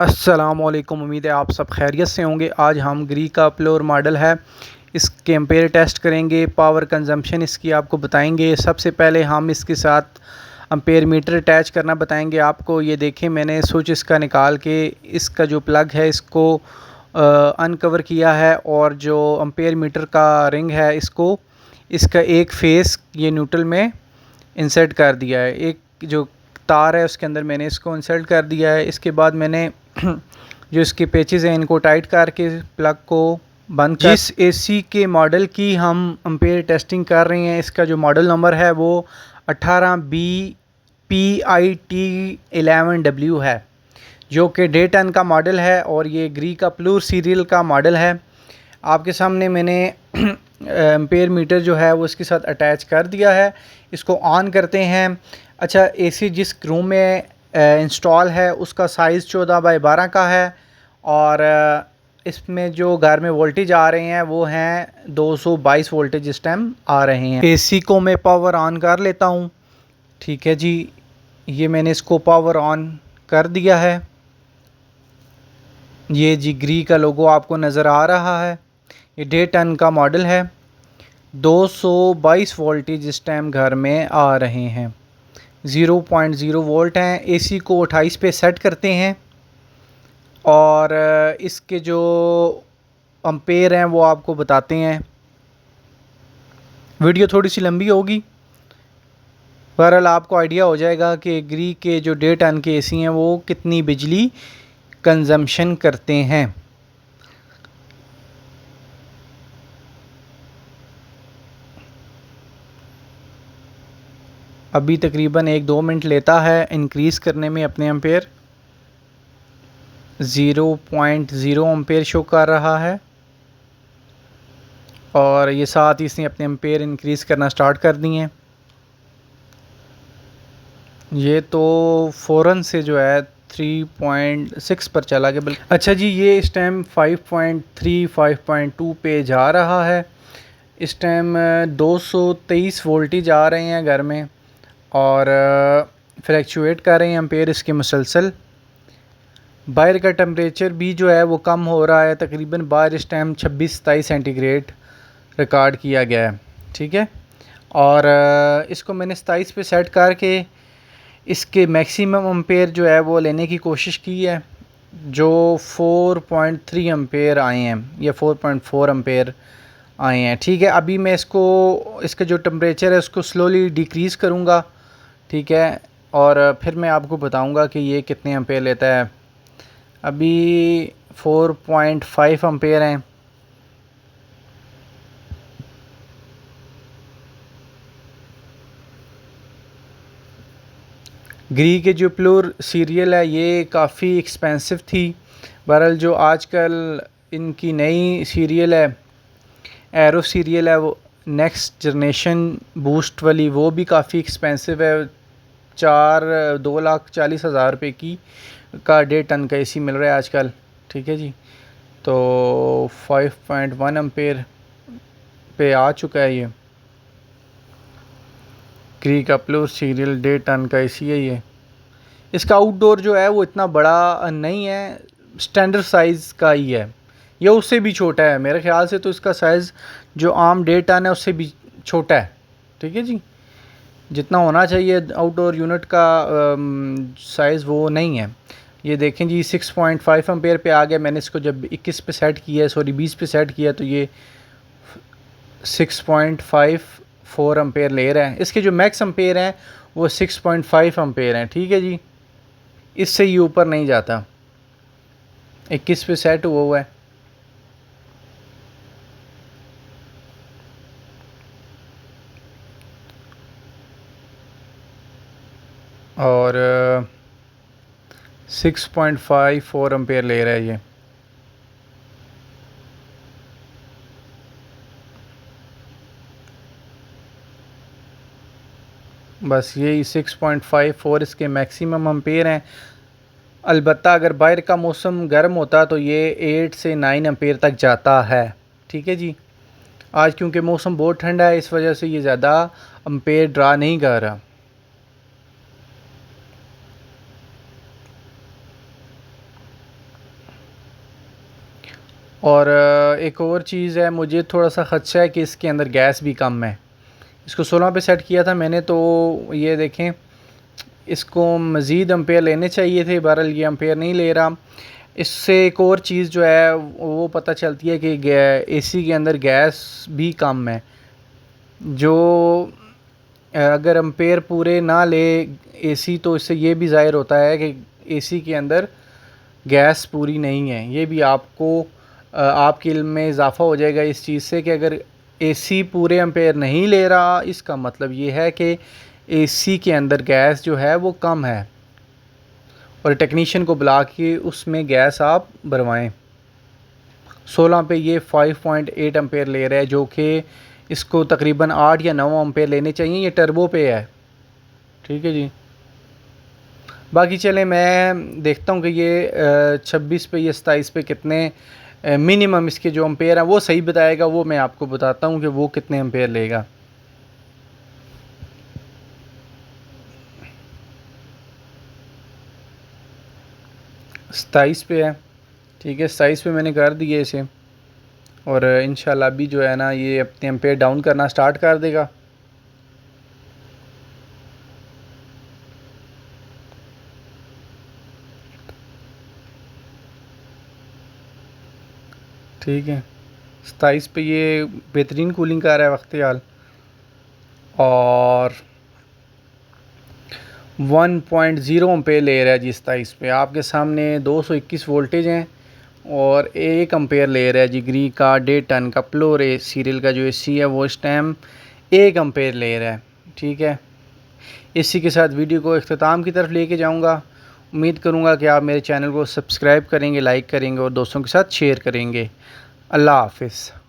अस्सलामुअलैकुम। उम्मीद है आप सब खैरियत से होंगे। आज हम ग्री का प्लोर मॉडल है, इसके एम्पेयर टेस्ट करेंगे, पावर कंजम्पशन इसकी आपको बताएंगे। सबसे पहले हम इसके साथ एम्पेयर मीटर अटैच करना बताएंगे आपको। ये देखें, मैंने स्विच इसका निकाल के इसका जो प्लग है इसको अनकवर किया है, और जो एम्पेयर मीटर का रिंग है इसका एक फेस ये न्यूट्रल में इंसर्ट कर दिया है। एक जो तार है उसके अंदर मैंने इसको इंसर्ट कर दिया है। इसके बाद मैंने जो इसके पेचेस हैं इनको टाइट करके प्लग को बंद कर। जिस एसी के मॉडल की हम एम्पेयर टेस्टिंग कर रहे हैं, इसका जो मॉडल नंबर है वो 18BPIT11W है, जो कि डे 10 का मॉडल है, और ये ग्री का प्लूर सीरियल का मॉडल है। आपके सामने मैंने एम्पेयर मीटर जो है वो इसके साथ अटैच कर दिया है। इसको ऑन करते हैं। अच्छा, एसी जिस रूम में इंस्टॉल है उसका साइज़ 14x12 का है, और इसमें जो घर में वोल्टेज आ रहे हैं वो हैं 222 वोल्टेज इस टाइम आ रहे हैं। एसी को मैं पावर ऑन कर लेता हूँ। ठीक है जी, ये मैंने इसको पावर ऑन कर दिया है। ये जी ग्री का लोगो आपको नज़र आ रहा है। ये डे 10 का मॉडल है। 222 वोल्टेज इस टाइम घर में आ रहे हैं। 0.0 वोल्ट हैं। एसी को 28 पे सेट करते हैं, और इसके जो एम्पेयर हैं वो आपको बताते हैं। वीडियो थोड़ी सी लंबी होगी, बहरहाल आपको आइडिया हो जाएगा कि ग्री के जो डे 10 के एसी हैं वो कितनी बिजली कंजम्पशन करते हैं। अभी तकरीबन 1-2 मिनट लेता है इंक्रीज़ करने में अपने एम्पेयर। 0.0 एम्पेयर शो कर रहा है, और ये साथ ही इसने अपने एम्पेयर इंक्रीज़ करना स्टार्ट कर दिए हैं। ये तो फ़ौरन से जो है 3.6 पर चला गया। बिल्कुल अच्छा जी, ये इस टाइम 5.3 5.2 पे जा रहा है। इस टाइम 223 वोल्टेज आ रहे हैं घर में, और फ्लैक्चुएट कर रहे हैं एम्पेयर इसके मुसलसल। बाहर का टेम्परेचर भी जो है वो कम हो रहा है। तकरीबन बाहर इस टाइम 26-27 सेंटीग्रेड रिकॉर्ड किया गया है। ठीक है, और इसको मैंने 27 पे सेट करके इसके मैक्सिमम एम्पेयर जो है वो लेने की कोशिश की है, जो 4.3 एम्पेयर आए हैं या 4.4 एम्पेयर आए हैं। ठीक है, अभी मैं इसका जो टेम्परेचर है उसको स्लोली डिक्रीज़ करूँगा। ठीक है, और फिर मैं आपको बताऊँगा कि ये कितने एम्पेयर लेता है। अभी 4.5 एम्पेयर हैं। ग्री के जो प्लोर सीरियल है ये काफ़ी एक्सपेंसिव थी। बहरहाल जो आजकल इनकी नई सीरियल है, एरो सीरियल है, वो नेक्स्ट जनरेशन बूस्ट वाली, वो भी काफ़ी एक्सपेंसिव है। 2,40,000 रुपये की का डे 10 का एसी मिल रहा है आजकल। ठीक है जी, तो 5.1 एम्पेयर पे आ चुका है ये ग्री का प्लोर सीरियल डे 10 का एसी है ये। इसका आउटडोर जो है वो इतना बड़ा नहीं है, स्टैंडर्ड साइज़ का ही है। ये उससे भी छोटा है मेरे ख्याल से, तो इसका साइज़ जो आम डे 10 है उससे भी छोटा है। ठीक है जी, जितना होना चाहिए आउटडोर यूनिट का साइज़ वो नहीं है। ये देखें जी, 6.5 एम्पेयर पे आ गया। मैंने इसको जब 21 पे सेट किया, सॉरी 20 पे सेट किया, तो ये 6.54 एम्पेयर ले रहा है। इसके जो मैक्स एम्पेयर हैं वो 6.5 एम्पेयर हैं। ठीक है जी, इससे ये ऊपर नहीं जाता। 21 पे सेट हुआ है। और 6.54 एम्पेयर ले रहा है ये। बस यही 6.54 इसके मैक्सिमम एम्पेयर हैं। अलबत्ता अगर बाहर का मौसम गर्म होता तो ये 8 से 9 एम्पेयर तक जाता है। ठीक है जी, आज क्योंकि मौसम बहुत ठंडा है इस वजह से ये ज़्यादा एम्पेयर ड्रा नहीं कर रहा। और एक और चीज़ है, मुझे थोड़ा सा ख़दशा है कि इसके अंदर गैस भी कम है। इसको 16 पे सेट किया था मैंने, तो ये देखें इसको मज़ीद एम्पेयर लेने चाहिए थे, बहरहाल ये एम्पेयर नहीं ले रहा। इससे एक और चीज़ जो है वो पता चलती है कि एसी के अंदर गैस भी कम है। जो अगर एम्पेयर पूरे ना ले एसी, तो इससे ये भी ज़ाहिर होता है कि एसी के अंदर गैस पूरी नहीं है। ये भी आपको आपके इल्म में इजाफ़ा हो जाएगा इस चीज़ से कि अगर एसी पूरे एम्पेयर नहीं ले रहा, इसका मतलब ये है कि एसी के अंदर गैस जो है वो कम है, और टेक्नीशियन को बुला के उसमें गैस आप भरवाएं। 16 पे ये 5.8 एम्पेयर ले रहा है, जो कि इसको तकरीबन 8 या 9 एम्पेयर लेने चाहिए। ये टर्बो पे है, ठीक है जी। बाकी चले मैं देखता हूँ कि ये 26 पे या 27 पे कितने मिनिमम इसके जो एम्पेयर हैं वो सही बताएगा। वो मैं आपको बताता हूँ कि वो कितने एम्पेयर लेगा। सताईस पे है, ठीक है। 27 पे मैंने कर दिया इसे, और इंशाल्लाह अभी जो है ना ये अपने एम्पेयर डाउन करना स्टार्ट कर देगा। ठीक है, 27 पे ये बेहतरीन कूलिंग कर रहा है वक्त हाल, और 1.0 एम्पेयर ले रहा है जी 27 पे। आपके सामने 221 वोल्टेज हैं और 1 एम्पेयर ले रहा है जी। ग्री का 1.5 टन का प्लोर ए सीरियल का जो एसी है वो इस टाइम 1 एम्पेयर ले रहा है, ठीक है। इसी के साथ वीडियो को इख्तिताम की तरफ लेके जाऊंगा। उम्मीद करूंगा कि आप मेरे चैनल को सब्सक्राइब करेंगे, लाइक करेंगे और दोस्तों के साथ शेयर करेंगे। अल्लाह हाफ़िज़।